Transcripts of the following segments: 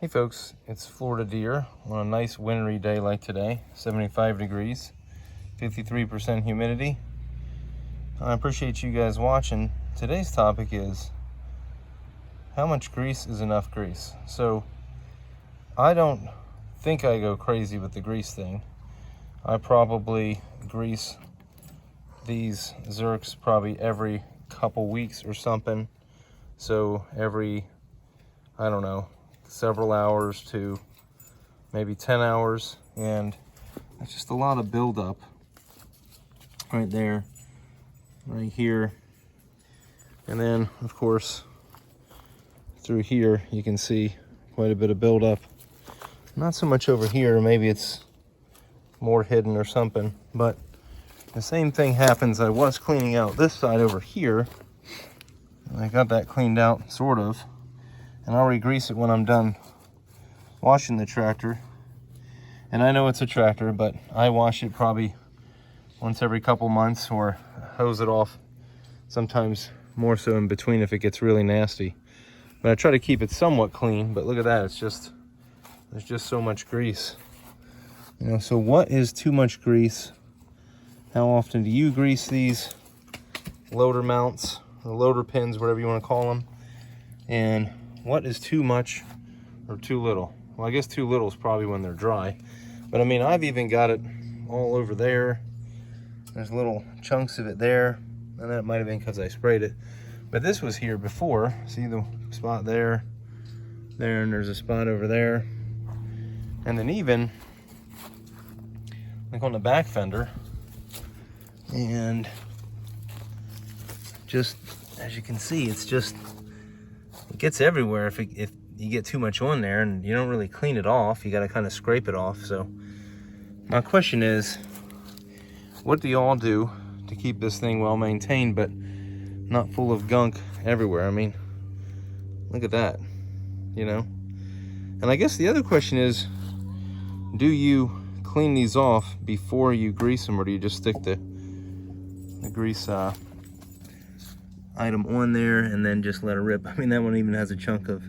Hey folks, it's Florida Deere on a nice wintry day like today, 75 degrees, 53% humidity. I appreciate you guys watching. Today's topic is how much grease is enough grease. So I don't think I go crazy with the grease thing. I probably grease these Zerks probably every couple weeks or something. So every, I don't know, several hours to maybe 10 hours, and it's just a lot of buildup right there, right here, and then of course through here you can see quite a bit of buildup. Not so much over here, maybe it's more hidden or something, but the same thing happens. I was cleaning out this side over here, and I got that cleaned out sort of, and I'll re-grease it when I'm done washing the tractor. And I know it's a tractor, but I wash it probably once every couple months, or hose it off sometimes more so in between if it gets really nasty. But I try to keep it somewhat clean. But look at that, it's just, there's just so much grease. You know, so what is too much grease? How often do you grease these loader mounts or loader pins, whatever you want to call them? And what is too much or too little? Well, I guess too little is probably when they're dry. But I mean, I've even got it all over there. There's little chunks of it there. And that might have been because I sprayed it. But this was here before. See the spot there, and there's a spot over there. And then even, like on the back fender. And just, as you can see, it's just, it gets everywhere if you get too much on there and you don't really clean it off. You got to kind of scrape it off. So my question is, what do y'all do to keep this thing well maintained but not full of gunk everywhere? I mean, look at that, you know. And I guess the other question is, do you clean these off before you grease them, or do you just stick the grease item on there and then just let it rip? I mean, that one even has a chunk of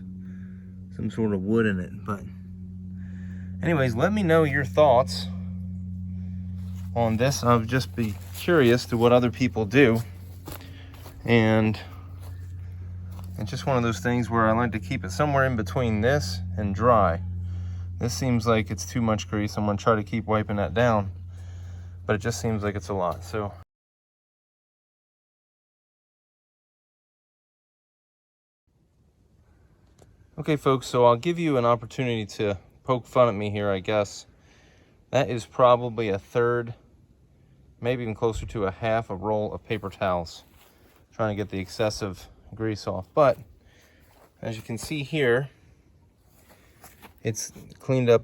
some sort of wood in it. But anyways, let me know your thoughts on this. I'll just be curious to what other people do, and it's just one of those things where I like to keep it somewhere in between this and dry. This seems like it's too much grease. I'm going to try to keep wiping that down, but it just seems like it's a lot. So okay folks, so I'll give you an opportunity to poke fun at me here, I guess. That is probably a third, maybe even closer to a half a roll of paper towels, trying to get the excessive grease off. But as you can see here, it's cleaned up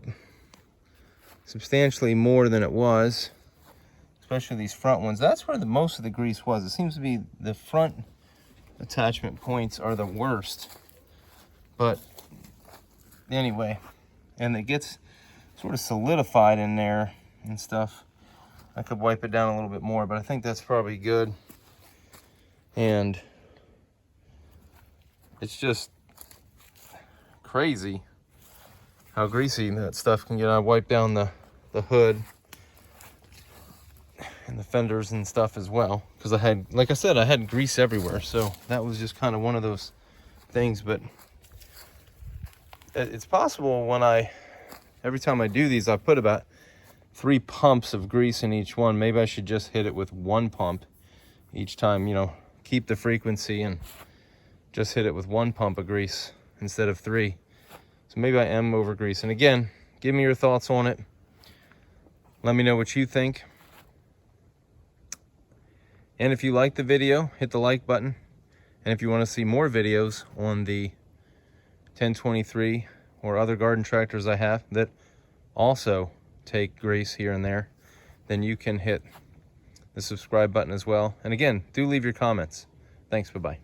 substantially more than it was, especially these front ones. That's where most of the grease was. It seems to be the front attachment points are the worst. But anyway, and it gets sort of solidified in there and stuff. I could wipe it down a little bit more, but I think that's probably good. And it's just crazy how greasy that stuff can get. I wiped down the hood and the fenders and stuff as well, because I had, like I said, I had grease everywhere. So that was just kind of one of those things. But it's possible when every time I do these, I put about 3 pumps of grease in each one. Maybe I should just hit it with 1 pump each time, you know, keep the frequency and just hit it with 1 pump of grease instead of 3. So maybe I am over greasing. Again, give me your thoughts on it. Let me know what you think. And if you like the video, hit the like button. And if you want to see more videos on the 1023 or other garden tractors I have that also take grease here and there, then you can hit the subscribe button as well. And again, do leave your comments. Thanks, bye-bye.